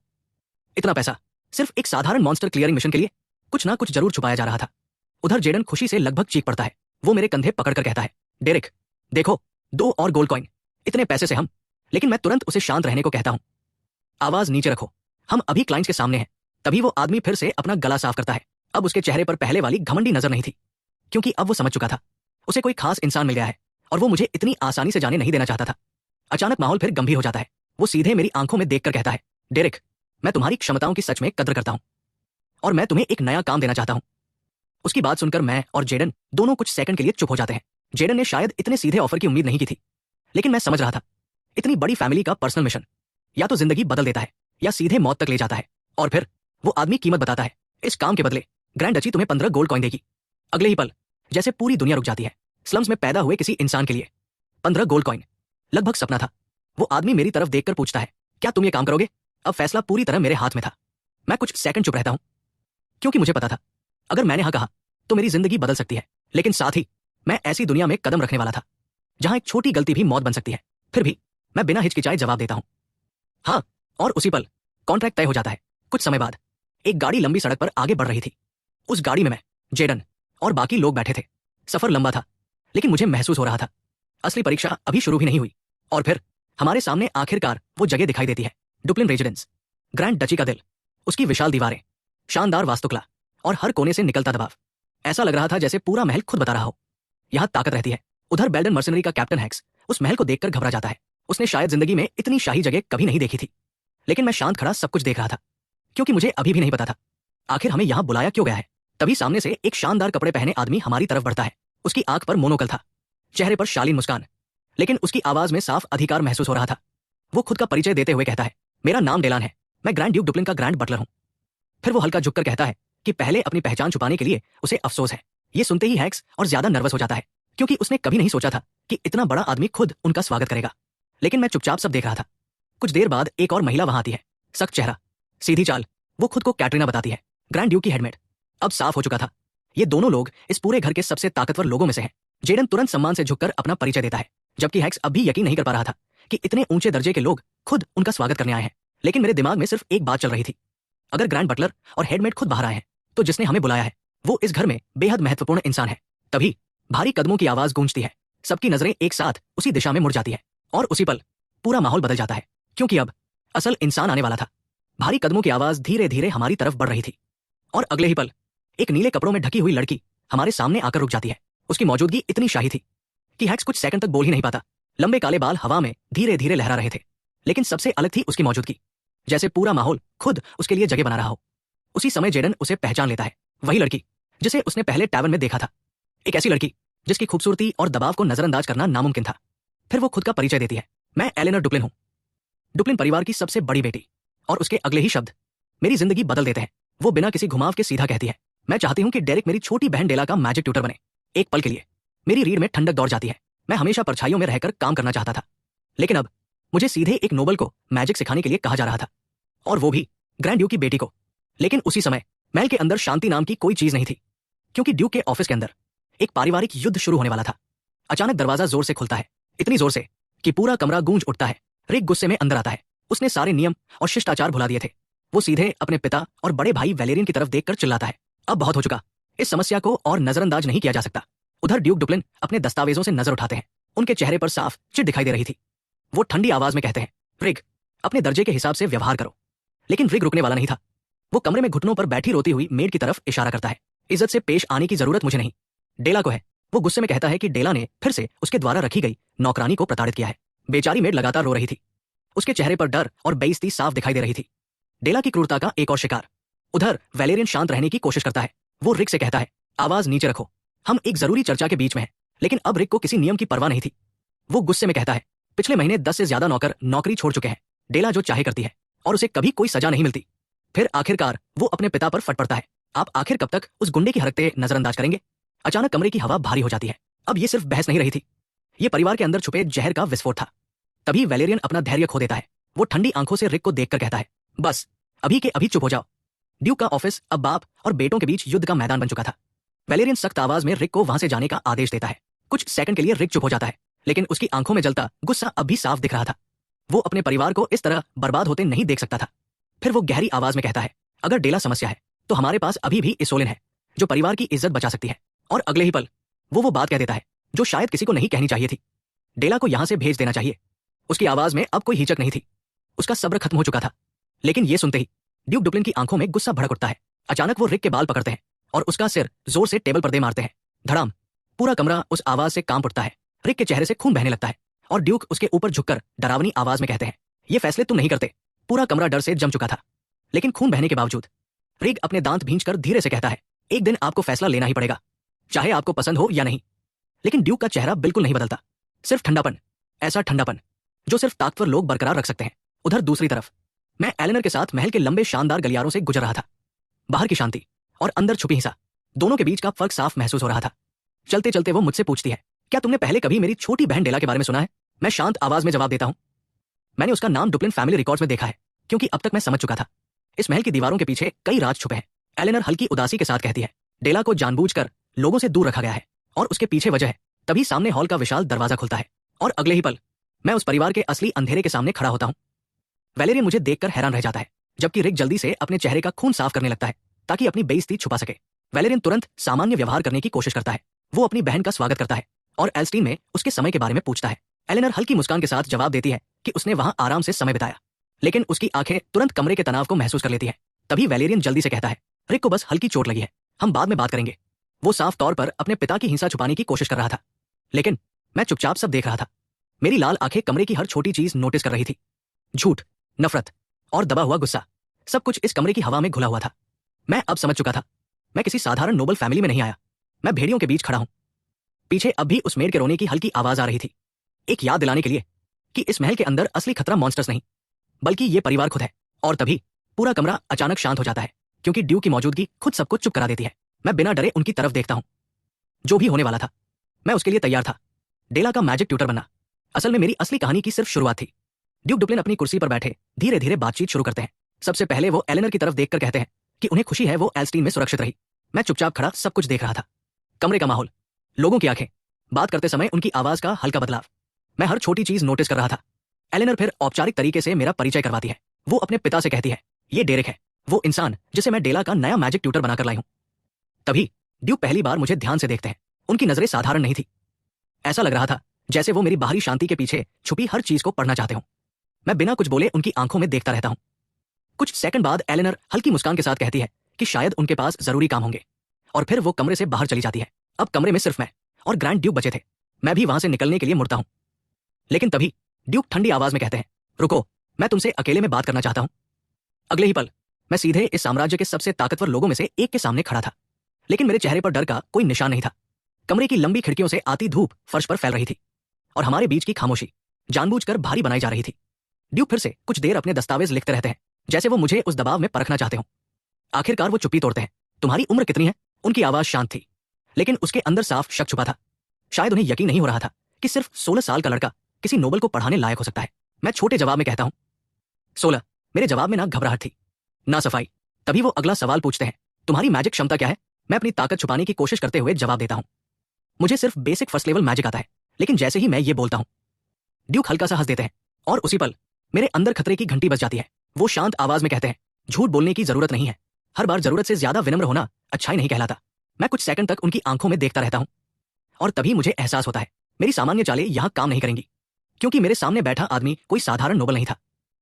इतना पैसा सिर्फ एक साधारण मॉन्स्टर क्लियरिंग मिशन के लिए? कुछ ना कुछ जरूर छुपाया जा रहा था। उधर जेडन खुशी से लगभग चीख पड़ता है। वो मेरे कंधे पकड़कर कहता है, डेरेक देखो, 2 और गोल्ड कॉइन, इतने पैसे से हम। लेकिन मैं तुरंत उसे शांत रहने को कहता हूं, आवाज नीचे रखो, हम अभी क्लाइंट्स के सामने हैं। तभी वो आदमी फिर से अपना गला साफ करता है। अब उसके चेहरे पर पहले वाली घमंडी नजर नहीं थी, क्योंकि अब वो समझ चुका था उसे कोई खास इंसान मिल गया है और वो मुझे इतनी आसानी से जाने नहीं देना चाहता था। अचानक माहौल फिर गंभीर हो जाता है। वो सीधे मेरी आंखों में देखकर कहता है, डेरिक, मैं तुम्हारी क्षमताओं की सच में कद्र करता हूं और मैं तुम्हें एक नया काम देना चाहता हूं। उसकी बात सुनकर मैं और जेडन दोनों कुछ सेकंड के लिए चुप हो जाते हैं। जेडन ने शायद इतने सीधे ऑफर की उम्मीद नहीं की थी, लेकिन मैं समझ रहा था इतनी बड़ी फैमिली का पर्सनल मिशन या तो जिंदगी बदल देता है या सीधे मौत तक ले जाता है। और फिर वो आदमी कीमत बताता है, इस काम के बदले ग्रैंड डची तुम्हें 15 गोल्ड कॉइन देगी। अगले ही पल जैसे पूरी दुनिया रुक जाती है। स्लम्स में पैदा हुए किसी इंसान के लिए 15 गोल्ड कॉइन लगभग सपना था। वो आदमी मेरी तरफ देखकर पूछता है, क्या तुम ये काम करोगे? अब फैसला पूरी तरह मेरे हाथ में था। मैं कुछ सेकंड चुप रहता हूं, क्योंकि मुझे पता था अगर मैंने हाँ कहा तो मेरी जिंदगी बदल सकती है, लेकिन साथ ही मैं ऐसी दुनिया में कदम रखने वाला था जहां एक छोटी गलती भी मौत बन सकती है। फिर भी मैं बिना हिचकिचाए जवाब देता हूं, हाँ। और उसी पल कॉन्ट्रैक्ट तय हो जाता है। कुछ समय बाद एक गाड़ी लंबी सड़क पर आगे बढ़ रही थी। उस गाड़ी में मैं, जेडन और बाकी लोग बैठे थे। सफर लंबा था, लेकिन मुझे महसूस हो रहा था असली परीक्षा अभी शुरू भी नहीं हुई। और फिर हमारे सामने आखिरकार वो जगह दिखाई देती है, डुप्लिन रेजिडेंस। ग्रैंड डची का दिल, उसकी विशाल दीवारें, शानदार वास्तुकला और हर कोने से निकलता दबाव। ऐसा लग रहा था जैसे पूरा महल खुद बता रहा हो, यहां ताकत रहती है। उधर बेल्डन मर्सनरी का कैप्टन हैक्स उस महल को देखकर घबरा जाता है। उसने शायद जिंदगी में इतनी शाही जगह कभी नहीं देखी थी। लेकिन मैं शांत खड़ा सब कुछ देख रहा था, क्योंकि मुझे अभी भी नहीं पता था आखिर हमें यहां बुलाया क्यों गया है। तभी सामने से एक शानदार कपड़े पहने आदमी हमारी तरफ बढ़ता है। उसकी आंख पर मोनोकल था, चेहरे पर शालीन मुस्कान, लेकिन उसकी आवाज में साफ अधिकार महसूस हो रहा था। वो खुद का परिचय देते हुए कहता है, मेरा नाम डेलान है, मैं ग्रैंड ड्यूक डुप्लिन का ग्रैंड बटलर हूं। फिर वो हल्का झुककर कहता है कि पहले अपनी पहचान छुपाने के लिए उसे अफसोस है। ये सुनते ही हैक्स और ज्यादा नर्वस हो जाता है, क्योंकि उसने कभी नहीं सोचा था कि इतना बड़ा आदमी खुद उनका स्वागत करेगा। लेकिन मैं चुपचाप सब देख रहा था। कुछ देर बाद एक और महिला वहां आती है, सख्त चेहरा, सीधी चाल। वो खुद को कैटरीना बताती है, ग्रैंड ड्यूक की हेडमेड। अब साफ हो चुका था, ये दोनों लोग इस पूरे घर के सबसे ताकतवर लोगों में से हैं। जेडन तुरंत सम्मान से झुककर अपना परिचय देता है, जबकि हैक्स अब भी यकीन नहीं कर पा रहा था कि इतने ऊंचे दर्जे के लोग खुद उनका स्वागत करने आए हैं। लेकिन मेरे दिमाग में सिर्फ एक बात चल रही थी, अगर ग्रैंड बटलर और हेडमेड खुद बाहर आए हैं तो जिसने हमें बुलाया है वो इस घर में बेहद महत्वपूर्ण इंसान है। तभी भारी कदमों की आवाज गूंजती है, सबकी नजरें एक साथ उसी दिशा में मुड़ जाती है और उसी पल पूरा माहौल बदल जाता है, क्योंकि अब असल इंसान आने वाला था। भारी कदमों की आवाज धीरे धीरे हमारी तरफ बढ़ रही थी और अगले ही पल एक नीले कपड़ों में ढकी हुई लड़की हमारे सामने आकर रुक जाती है। उसकी मौजूदगी इतनी शाही थी कि हैक्स कुछ सेकंड तक बोल ही नहीं पाता। लंबे काले बाल हवा में धीरे धीरे लहरा रहे थे, लेकिन सबसे अलग थी उसकी मौजूदगी, जैसे पूरा माहौल खुद उसके लिए जगह बना रहा हो। उसी समय जेडन उसे पहचान लेता है, वही लड़की जिसे उसने पहले टैवर्न में देखा था। एक ऐसी लड़की जिसकी खूबसूरती और दबाव को नजरअंदाज करना नामुमकिन था। फिर वो खुद का परिचय देती है, मैं एलेनर डुप्लिन हूं, डुप्लिन परिवार की सबसे बड़ी बेटी। और उसके अगले ही शब्द मेरी जिंदगी बदल देते हैं। वो बिना किसी घुमाव के सीधा कहती है, मैं चाहती हूं कि डेरिक मेरी छोटी बहन डेला का मैजिक ट्यूटर बने। एक पल के लिए मेरी रीढ़ में ठंडक दौड़ जाती है। मैं हमेशा परछाइयों में रहकर काम करना चाहता था, लेकिन अब मुझे सीधे एक नोबल को मैजिक सिखाने के लिए कहा जा रहा था, और वो भी ग्रैंड ड्यूक की बेटी को। लेकिन उसी समय महल के अंदर शांति नाम की कोई चीज नहीं थी, क्योंकि ड्यूक के ऑफिस के अंदर एक पारिवारिक युद्ध शुरू होने वाला था। अचानक दरवाजा जोर से खुलता है, इतनी जोर से कि पूरा कमरा गूंज उठता है। रिक गुस्से में अंदर आता है। उसने सारे नियम और शिष्टाचार भुला दिए थे। वो सीधे अपने पिता और बड़े भाई वैलेरियन की तरफ देखकर चिल्लाता है, अब बहुत हो चुका, इस समस्या को और नजरअंदाज नहीं किया जा सकता। उधर ड्यूक डुप्लिन अपने दस्तावेजों से नजर उठाते हैं। उनके चेहरे पर साफ चिढ़ दिखाई दे रही थी। वो ठंडी आवाज में कहते हैं, रिग, अपने दर्जे के हिसाब से व्यवहार करो। लेकिन रिग रुकने वाला नहीं था। वो कमरे में घुटनों पर बैठी रोती हुई मेड की तरफ इशारा करता है, इज्जत से पेश आने की जरूरत मुझे नहीं, डेला को है। वो गुस्से में कहता है कि डेला ने फिर से उसके द्वारा रखी गई नौकरानी को प्रताड़ित किया है। बेचारी मेड लगातार रो रही थी, उसके चेहरे पर डर और बेइज्जती साफ दिखाई दे रही थी। डेला की क्रूरता का एक और शिकार। उधर वैलेरियन शांत रहने की कोशिश करता है। वो रिक से कहता है, आवाज नीचे रखो, हम एक जरूरी चर्चा के बीच में हैं। लेकिन अब रिक को किसी नियम की परवाह नहीं थी। वो गुस्से में कहता है, पिछले महीने 10 से ज्यादा नौकर नौकरी छोड़ चुके हैं। डेला जो चाहे करती है और उसे कभी कोई सजा नहीं मिलती। फिर आखिरकार वो अपने पिता पर फट पड़ता है, आप आखिर कब तक उस गुंडे की हरकतें नजरअंदाज करेंगे? अचानक कमरे की हवा भारी हो जाती है। अब ये सिर्फ बहस नहीं रही थी, ये परिवार के अंदर छुपे जहर का विस्फोट था। तभी वैलेरियन अपना धैर्य खो देता है। वो ठंडी आंखों से रिक को देखकर कहता है, बस अभी के अभी चुप हो जाओ। ड्यूक का ऑफिस अब बाप और बेटों के बीच युद्ध का मैदान बन चुका था। वैलेरियन सख्त आवाज में रिक को वहां से जाने का आदेश देता है। कुछ सेकंड के लिए रिक चुप हो जाता है, लेकिन उसकी आंखों में जलता गुस्सा अब भी साफ दिख रहा था। वो अपने परिवार को इस तरह बर्बाद होते नहीं देख सकता था। फिर वो गहरी आवाज में कहता है, अगर डेला समस्या है तो हमारे पास अभी भी इसोलिन है, जो परिवार की इज्जत बचा सकती है। और अगले ही पल वो बात कह देता है जो शायद किसी को नहीं कहनी चाहिए थी, डेला को यहां से भेज देना चाहिए। उसकी आवाज में अब कोई हिचक नहीं थी, उसका सब्र खत्म हो चुका था। लेकिन ये सुनते ही ड्यूक डुप्लिन की आंखों में गुस्सा भड़क उठता है। अचानक वो रिक के बाल पकड़ते हैं और उसका सिर जोर से टेबल पर दे मारते हैं। धड़ाम, पूरा कमरा उस आवाज से कांप उठता है। रिक के चेहरे से खून बहने लगता है। और ड्यूक उसके ऊपर झुककर डरावनी आवाज में कहते हैं, ये फैसले तुम नहीं करते। पूरा कमरा डर से जम चुका था, लेकिन खून बहने के बावजूद रिग अपने दांत भींचकर धीरे से कहता है, एक दिन आपको फैसला लेना ही पड़ेगा, चाहे आपको पसंद हो या नहीं। लेकिन ड्यूक का चेहरा बिल्कुल नहीं बदलता, सिर्फ ठंडापन, ऐसा ठंडापन जो सिर्फ ताकतवर लोग बरकरार रख सकते हैं। उधर दूसरी तरफ मैं एलेनर के साथ महल के लंबे शानदार गलियारों से गुजर रहा था। बाहर की शांति और अंदर छुपी हिंसा, दोनों के बीच का फर्क साफ महसूस हो रहा था। चलते चलते वो मुझसे पूछती है, क्या तुमने पहले कभी मेरी छोटी बहन डेला के बारे में सुना है? मैं शांत आवाज में जवाब देता हूं, मैंने उसका नाम डुप्लिन फैमिली रिकॉर्ड्स में देखा है, क्योंकि अब तक मैं समझ चुका था इस महल की दीवारों के पीछे कई राज छुपे हैं। एलेनर हल्की उदासी के साथ कहती है, डेला को जानबूझकर लोगों से दूर रखा गया है, और उसके पीछे वजह है। तभी सामने हॉल का विशाल दरवाजा खुलता है, और अगले ही पल मैं उस परिवार के असली अंधेरे के सामने खड़ा होता हूं। वैलेरियन मुझे देखकर हैरान रह जाता है, जबकि रिक जल्दी से अपने चेहरे का खून साफ करने लगता है ताकि अपनी बेइज्जती छुपा सके। वैलेरियन तुरंत सामान्य व्यवहार करने की कोशिश करता है। वो अपनी बहन का स्वागत करता है और एल्स्टीन में उसके समय के बारे में पूछता है। एलेनर हल्की मुस्कान के साथ जवाब देती है कि उसने वहां आराम से समय बिताया, लेकिन उसकी आंखें तुरंत कमरे के तनाव को महसूस कर लेती है। तभी वैलेरियन जल्दी से कहता है, रिक को बस हल्की चोट लगी है, हम बाद में बात करेंगे। वो साफ तौर पर अपने पिता की हिंसा छुपाने की कोशिश कर रहा था, लेकिन मैं चुपचाप सब देख रहा था। मेरी लाल आंखें कमरे की हर छोटी चीज नोटिस कर रही थी। झूठ, नफरत और दबा हुआ गुस्सा, सब कुछ इस कमरे की हवा में घुला हुआ था। मैं अब समझ चुका था, मैं किसी साधारण नोबल फैमिली में नहीं आया, मैं भेड़ियों के बीच खड़ा हूं। पीछे अब भी उस मेड के रोने की हल्की आवाज आ रही थी, एक याद दिलाने के लिए कि इस महल के अंदर असली खतरा मॉन्स्टर्स नहीं, बल्कि ये परिवार खुद है। और तभी पूरा कमरा अचानक शांत हो जाता है, क्योंकि ड्यू की मौजूदगी खुद सबको चुप करा देती है। मैं बिना डरे उनकी तरफ देखता हूं। जो भी होने वाला था, मैं उसके लिए तैयार था। डेला का मैजिक ट्यूटर बनना असल में मेरी असली कहानी की सिर्फ शुरुआत थी। ड्यूक डुप्लिन अपनी कुर्सी पर बैठे धीरे धीरे बातचीत शुरू करते हैं। सबसे पहले वो एलेनर की तरफ देखकर कहते हैं कि उन्हें खुशी है वो एल्स्टीन में सुरक्षित रही। मैं चुपचाप खड़ा सब कुछ देख रहा था, कमरे का माहौल, लोगों की आंखें, बात करते समय उनकी आवाज का हल्का बदलाव। मैं हर छोटी चीज नोटिस कर रहा था। एलेनर फिर औपचारिक तरीके से मेरा परिचय करवाती है। वो अपने पिता से कहती है, ये डेरेक है, वो इंसान जिसे मैं डेला का नया मैजिक ट्यूटर बनाकर लाई हूं। तभी ड्यूक पहली बार मुझे ध्यान से देखते हैं। उनकी नजरें साधारण नहीं थी, ऐसा लग रहा था जैसे वो मेरी बाहरी शांति के पीछे छुपी हर चीज को पढ़ना चाहते हो। मैं बिना कुछ बोले उनकी आंखों में देखता रहता हूं। कुछ सेकंड बाद एलेनर हल्की मुस्कान के साथ कहती है कि शायद उनके पास जरूरी काम होंगे, और फिर वो कमरे से बाहर चली जाती है। अब कमरे में सिर्फ मैं और ग्रैंड ड्यूक बचे थे। मैं भी वहां से निकलने के लिए मुड़ता हूं, लेकिन तभी ड्यूक ठंडी आवाज में कहते हैं, रुको, मैं तुमसे अकेले में बात करना चाहता हूं। अगले ही पल मैं सीधे इस साम्राज्य के सबसे ताकतवर लोगों में से एक के सामने खड़ा था, लेकिन मेरे चेहरे पर डर का कोई निशान नहीं था। कमरे की लंबी खिड़कियों से आती धूप फर्श पर फैल रही थी, और हमारे बीच की खामोशी जानबूझकर भारी बनाई जा रही थी। ड्यूक फिर से कुछ देर अपने दस्तावेज लिखते रहते हैं, जैसे वो मुझे उस दबाव में परखना चाहते हो। आखिरकार वो चुप्पी तोड़ते हैं। तुम्हारी उम्र कितनी है? उनकी आवाज शांत थी, लेकिन उसके अंदर साफ शक छुपा था। शायद उन्हें यकीन नहीं हो रहा था कि सिर्फ 16 साल का लड़का किसी नोबल को पढ़ाने लायक हो सकता है। मैं छोटे जवाब में कहता हूं, 16। मेरे जवाब में ना घबराहट थी, ना सफाई। तभी वो अगला सवाल पूछते हैं, तुम्हारी मैजिक क्षमता क्या है? मैं अपनी ताकत छुपाने की कोशिश करते हुए जवाब देता हूं, मुझे सिर्फ बेसिक फर्स्ट लेवल मैजिक आता है। लेकिन जैसे ही मैं ये बोलता हूं, ड्यूक हल्का सा हंस देते हैं, और उसी पल मेरे अंदर खतरे की घंटी बज जाती है। वो शांत आवाज में कहते हैं, झूठ बोलने की जरूरत नहीं है, हर बार जरूरत से ज्यादा विनम्र होना अच्छाई नहीं कहलाता। मैं कुछ सेकंड तक उनकी आंखों में देखता रहता हूं, और तभी मुझे एहसास होता है मेरी सामान्य चालें यहां काम नहीं करेंगी, क्योंकि मेरे सामने बैठा आदमी कोई साधारण नोबल नहीं था।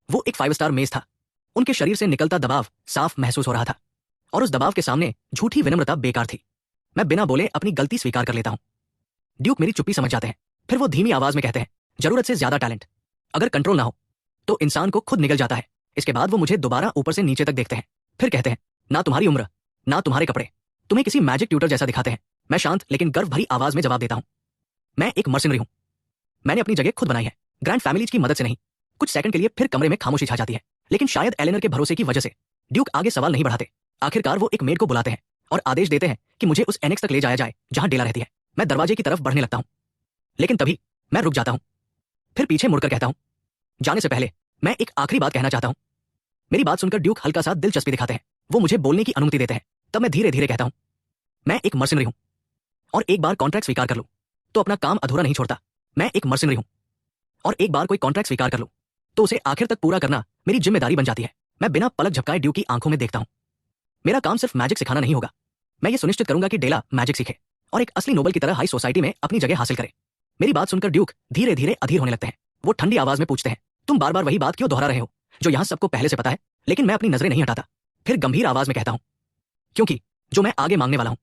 वो एक 5 स्टार मेज था। उनके शरीर से निकलता दबाव साफ महसूस हो रहा था, और उस दबाव के सामने झूठी विनम्रता बेकार थी। मैं बिना बोले अपनी गलती स्वीकार कर लेता हूं। ड्यूक मेरी चुप्पी समझ जाते हैं। फिर वो धीमी आवाज में कहते हैं, जरूरत से ज्यादा टैलेंट अगर कंट्रोल ना हो तो इंसान को खुद निगल जाता है। इसके बाद वो मुझे दोबारा ऊपर से नीचे तक देखते हैं, फिर कहते हैं, ना तुम्हारी उम्र, ना तुम्हारे कपड़े तुम्हें किसी मैजिक ट्यूटर जैसा दिखाते हैं। मैं शांत लेकिन गर्व भरी आवाज में जवाब देता हूं, मैं एक मर्सिनरी हूं। मैंने अपनी जगह खुद बनाई है, ग्रैंड फैमिलीज की मदद से नहीं। कुछ सेकंड के लिए फिर कमरे में खामोशी छा जाती है, लेकिन शायद एलेनर के भरोसे की वजह से ड्यूक आगे सवाल नहीं बढ़ाते। आखिरकार वो एक मेड को बुलाते हैं और आदेश देते हैं कि मुझे उस एनेक्स तक ले जाया जाए जहां डेला रहती है। मैं दरवाजे की तरफ बढ़ने लगता हूं, लेकिन तभी मैं रुक जाता हूं, फिर पीछे मुड़कर कहता हूं, जाने से पहले मैं एक आखिरी बात कहना चाहता हूं। मेरी बात सुनकर ड्यूक हल्का सा दिलचस्पी दिखाते हैं। वो मुझे बोलने की अनुमति देते हैं। तब मैं धीरे धीरे कहता हूं, मैं एक मर्सिनरी हूं, और एक बार कॉन्ट्रैक्ट स्वीकार कर लूं तो अपना काम अधूरा नहीं छोड़ता। मैं एक मर्सिनरी हूं, और एक बार कोई कॉन्ट्रैक्ट स्वीकार कर लूं तो उसे आखिर तक पूरा करना मेरी जिम्मेदारी बन जाती है। मैं बिना पलक झपकाए ड्यूक की आंखों में देखता हूं। मेरा काम सिर्फ मैजिक सिखाना नहीं होगा, मैं ये सुनिश्चित करूंगा कि डेला मैजिक सीखे और एक असली नोबल की तरह हाई सोसाइटी में अपनी जगह हासिल करे। मेरी बात सुनकर ड्यूक धीरे धीरे अधीर होने लगते हैं। वो ठंडी आवाज में पूछते हैं, तुम बार बार वही बात क्यों दोहरा रहे हो जो यहां सबको पहले से पता है? लेकिन मैं अपनी नजरें नहीं हटाता। फिर गंभीर आवाज में कहता हूं, क्योंकि जो मैं आगे मांगने वाला हूं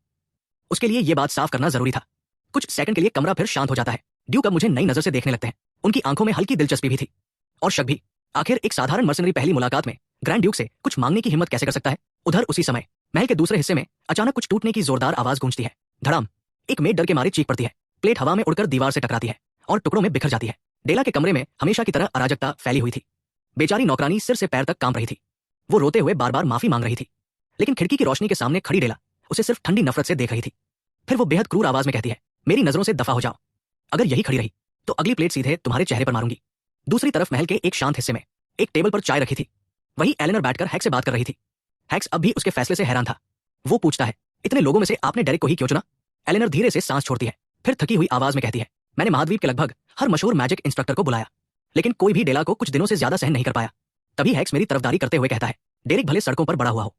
उसके लिए यह बात साफ करना जरूरी था। कुछ सेकंड के लिए कमरा फिर शांत हो जाता है। ड्यूक अब मुझे नई नजर से देखने लगते हैं। उनकी आंखों में हल्की दिलचस्पी भी थी और शक भी। आखिर एक साधारण मर्सनरी पहली मुलाकात में ग्रैंड ड्यूक से कुछ मांगने की हिम्मत कैसे कर सकता है। उधर उसी समय महल के दूसरे हिस्से में अचानक कुछ टूटने की जोरदार आवाज गूंजती है। धड़ाम। एक मेड डर के मारे चीख पड़ती है। प्लेट हवा में उड़कर दीवार से टकराती है और टुकड़ों में बिखर जाती है। डेला के कमरे में हमेशा की तरह अराजकता फैली हुई थी। बेचारी नौकरानी सिर से पैर तक कांप रही थी। वो रोते हुए बार बार माफी मांग रही थी, लेकिन खिड़की की रोशनी के सामने खड़ी डेला उसे सिर्फ ठंडी नफरत से देख रही थी। फिर वो बेहद क्रूर आवाज में कहती है, मेरी नजरों से दफा हो जाओ। अगर यही खड़ी रही तो अगली प्लेट सीधे तुम्हारे चेहरे पर मारूंगी। दूसरी तरफ महल के एक शांत हिस्से में एक टेबल पर चाय रखी थी। वही एलेनर बैठकर हैक्स से बात कर रही थी। हैक्स अब भी उसके फैसले से हैरान था। वो पूछता है, इतने लोगों में से आपने डेरेक को ही क्यों चुना। एलेनर धीरे से सांस छोड़ती है, फिर थकी हुई आवाज में कहती है, मैंने महाद्वीप के लगभग हर मशहूर मैजिक इंस्ट्रक्टर को बुलाया, लेकिन कोई भी डेला को कुछ दिनों से ज्यादा सहन नहीं कर पाया। तभी हैक्स मेरी तरफदारी करते हुए कहता है, डेरेक भले सड़कों पर बड़ा हुआ हो,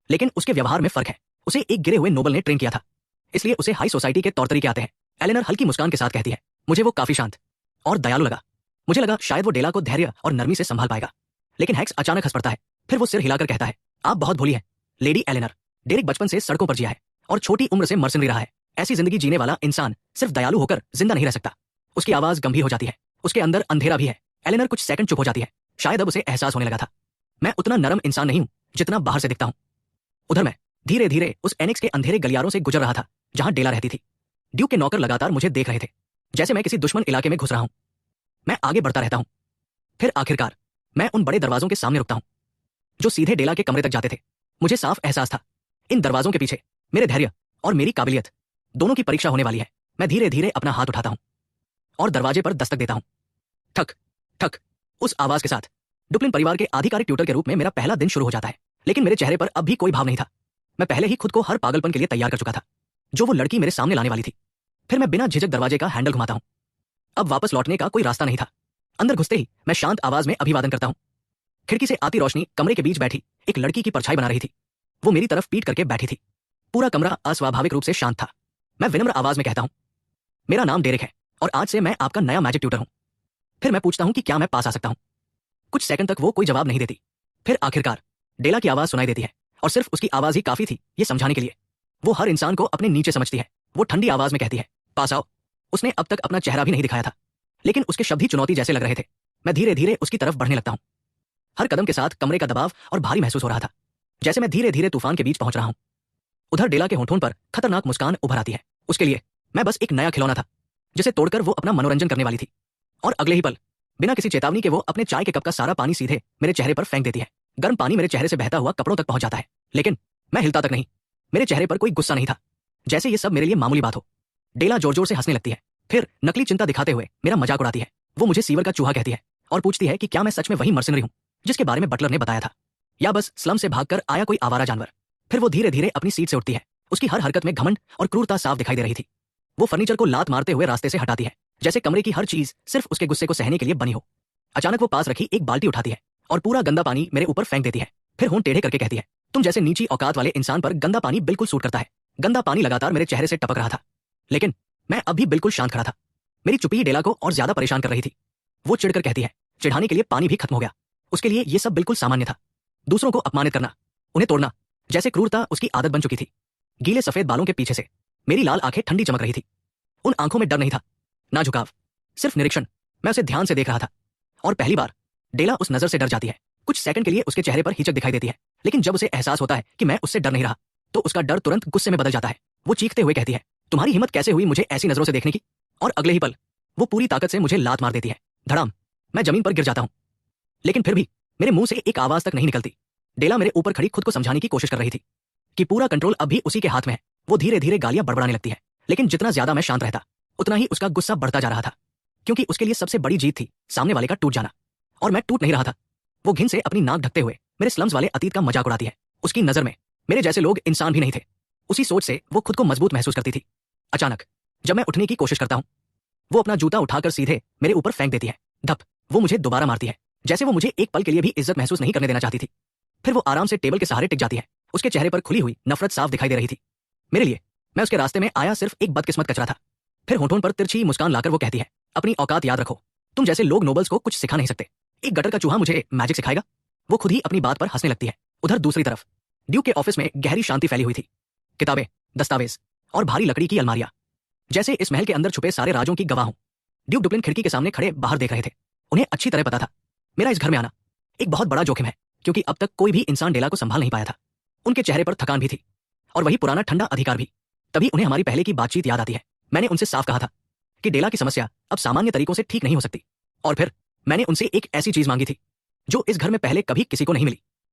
लेकिन उसके व्यवहार में फर्क है। उसे एक गिरे हुए नोबल ने ट्रेन किया था, इसलिए उसे हाई सोसाइटी के तौर तरीके आते हैं। एलेनर हल्की मुस्कान के साथ कहती है, मुझे वो काफी शांत और दयालु लगा। मुझे लगा शायद वो डेला को धैर्य और नरमी से संभाल पाएगा। लेकिन हैक्स अचानक हंस पड़ता है, फिर वो सिर हिलाकर कहता है, आप बहुत भोली हैं लेडी एलेनर। डेरेक बचपन से सड़कों पर जिया है और छोटी उम्र से मर्सनरी रहा है। ऐसी जिंदगी जीने वाला इंसान सिर्फ दयालु होकर जिंदा नहीं रह सकता। उसकी आवाज गंभीर हो जाती है, उसके अंदर अंधेरा भी है। एलेनर कुछ सेकंड चुप हो जाती है। शायद अब उसे एहसास होने लगा था, मैं उतना नरम इंसान नहीं हूं जितना बाहर से दिखता हूं। उधर मैं धीरे धीरे उस एनेक्स के अंधेरे गलियारों से गुजर रहा था जहां डेला रहती थी। ड्यूक के नौकर लगातार मुझे देख रहे थे, जैसे मैं किसी दुश्मन इलाके में घुस रहा हूं। मैं आगे बढ़ता रहता हूं, फिर आखिरकार मैं उन बड़े दरवाजों के सामने रुकता हूं जो सीधे डेला के कमरे तक जाते थे। मुझे साफ एहसास था, इन दरवाजों के पीछे मेरे धैर्य और मेरी काबिलियत दोनों की परीक्षा होने वाली है। मैं धीरे धीरे अपना हाथ उठाता हूं और दरवाजे पर दस्तक देता हूं। ठक ठक। उस आवाज के साथ डुप्लिन परिवार के आधिकारिक ट्यूटर के रूप में मेरा पहला दिन शुरू हो जाता है। लेकिन मेरे चेहरे पर अब भी कोई भाव नहीं था। मैं पहले ही खुद को हर पागलपन के लिए तैयार कर चुका था जो वो लड़की मेरे सामने लाने वाली थी। फिर मैं बिना झिझक दरवाजे का हैंडल घुमाता हूं। अब वापस लौटने का कोई रास्ता नहीं था। अंदर घुसते ही मैं शांत आवाज में अभिवादन करता हूं। खिड़की से आती रोशनी कमरे के बीच बैठी एक लड़की की परछाई बना रही थी। वो मेरी तरफ पीट करके बैठी थी। पूरा कमरा अस्वाभाविक रूप से शांत था। मैं विनम्र आवाज में कहता हूं, मेरा नाम डेरेक है और आज से मैं आपका नया मैजिक ट्यूटर हूं। फिर मैं पूछता हूं कि क्या मैं पास आ सकता हूं। कुछ सेकंड तक वो कोई जवाब नहीं देती। फिर आखिरकार डेला की आवाज सुनाई देती है और सिर्फ उसकी आवाज ही काफी थी ये समझाने के लिए वो हर इंसान को अपने नीचे समझती है। वो ठंडी आवाज में कहती है, पास आओ। उसने अब तक अपना चेहरा भी नहीं दिखाया था, लेकिन उसके शब्द ही चुनौती जैसे लग रहे थे। मैं धीरे धीरे उसकी तरफ बढ़ने लगता हूं। हर कदम के साथ कमरे का दबाव और भारी महसूस हो रहा था, जैसे मैं धीरे धीरे तूफान के बीच पहुंच रहा हूं। उधर डेला के होठों पर खतरनाक मुस्कान उभर आती है। उसके लिए मैं बस एक नया खिलौना था जिसे तोड़कर वो अपना मनोरंजन करने वाली थी। और अगले ही पल बिना किसी चेतावनी के वो अपने चाय के कप का सारा पानी सीधे मेरे चेहरे पर फेंक देती है। गर्म पानी मेरे चेहरे से बहता हुआ कपड़ों तक पहुंच जाता है, लेकिन मैं हिलता तक नहीं। मेरे चेहरे पर कोई गुस्सा नहीं था, जैसे ये सब मेरे लिए मामूली बात हो। डेला जोर जोर से हंसने लगती है, फिर नकली चिंता दिखाते हुए मेरा मजाक उड़ाती है। वो मुझे सीवर का चूहा कहती है और पूछती है कि क्या मैं सच में वही मर्सनरी हूं जिसके बारे में बटलर ने बताया था, या बस स्लम से भागकर आया कोई आवारा जानवर। फिर वो धीरे धीरे अपनी सीट से उठती है। उसकी हर हरकत में घमंड और क्रूरता साफ दिखाई दे रही थी। वो फर्नीचर को लात मारते हुए रास्ते से हटाती है, जैसे कमरे की हर चीज सिर्फ उसके गुस्से को सहने के लिए बनी हो। अचानक वो पास रखी एक बाल्टी उठाती है और पूरा गंदा पानी मेरे ऊपर फेंक देती है। फिर होंठ टेढ़े करके कहती है, तुम जैसे नीची औकात वाले इंसान पर गंदा पानी बिल्कुल सूट करता है। गंदा पानी लगातार मेरे चेहरे से टपक रहा था, लेकिन मैं अब भी बिल्कुल शांत खड़ा था। मेरी चुप्पी डेला को और ज्यादा परेशान कर रही थी। वो चिढ़कर कहती है, चिढ़ाने के लिए पानी भी खत्म हो गया। उसके लिए ये सब बिल्कुल सामान्य था। दूसरों को अपमानित करना, उन्हें तोड़ना, जैसे क्रूरता उसकी आदत बन चुकी थी। गीले सफेद बालों के पीछे से मेरी लाल आंखें ठंडी चमक रही थी। उन आंखों में डर नहीं था, ना झुकाव, सिर्फ निरीक्षण। मैं उसे ध्यान से देख रहा था और पहली बार डेला उस नजर से डर जाती है। कुछ सेकंड के लिए उसके चेहरे पर हिचक दिखाई देती है, लेकिन जब उसे एहसास होता है कि मैं उससे डर नहीं रहा, तो उसका डर तुरंत गुस्से में बदल जाता है। वो चीखते हुए कहती है, तुम्हारी हिम्मत कैसे हुई मुझे ऐसी नजरों से देखने की। और अगले ही पल वो पूरी ताकत से मुझे लात मार देती है। धड़ाम। मैं जमीन पर गिर जाता हूं, लेकिन फिर भी मेरे मुंह से एक आवाज तक नहीं निकलती। डेला मेरे ऊपर खड़ी खुद को समझाने की कोशिश कर रही थी कि पूरा कंट्रोल अब भी उसी के हाथ में है। वो धीरे धीरे गालियां बड़बड़ाने लगती है, लेकिन जितना ज्यादा मैं शांत रहता उतना ही उसका गुस्सा बढ़ता जा रहा था, क्योंकि उसके लिए सबसे बड़ी जीत थी सामने वाले का टूट जाना, और मैं टूट नहीं रहा था। वो घिन से अपनी नाक ढकते हुए मेरे स्लम्स वाले अतीत का मजाक उड़ाती है। उसकी नजर में मेरे जैसे लोग इंसान भी नहीं थे। उसी सोच से वो खुद को मजबूत महसूस करती थी। अचानक जब मैं उठने की कोशिश करता हूं, वो अपना जूता उठाकर सीधे मेरे ऊपर फेंक देती है। धप। वो मुझे दोबारा मारती है, जैसे वो मुझे एक पल के लिए भी इज्जत महसूस नहीं करने देना चाहती थी। फिर वो आराम से टेबल के सहारे टिक जाती है। उसके चेहरे पर खुली हुई नफरत साफ दिखाई दे रही थी। मेरे लिए मैं उसके रास्ते में आया सिर्फ एक बदकिस्मत कचरा था। फिर होठों पर तिरछी मुस्कान लाकर वो कहती है, अपनी औकात याद रखो। तुम जैसे लोग नोबल्स को कुछ सिखा नहीं सकते। एक गटर का चूहा मुझे मैजिक सिखाएगा। वो खुद ही अपनी बात पर हंसने लगती है। उधर दूसरी तरफ ड्यूक के ऑफिस में गहरी शांति फैली हुई थी। किताबें, दस्तावेज और भारी लकड़ी की अलमारियां, जैसे इस महल के अंदर छुपे सारे राजों की गवाह हूं। ड्यूक डुप्लिन खिड़की के सामने खड़े बाहर देख रहे थे। उन्हें अच्छी तरह पता था मेरा इस घर में आना एक बहुत बड़ा जोखिम है, क्योंकि अब तक कोई भी इंसान डेला को संभाल नहीं पाया था। उनके चेहरे पर थकान भी थी और वही पुराना ठंडा अधिकार भी। तभी उन्हें हमारी पहले की बातचीत याद आती है। मैंने उनसे साफ कहा था कि डेला की समस्या अब सामान्य तरीकों से ठीक नहीं हो सकती, और फिर मैंने उनसे एक ऐसी चीज मांगी थी जो इस घर में पहले कभी किसी को नहीं मिली।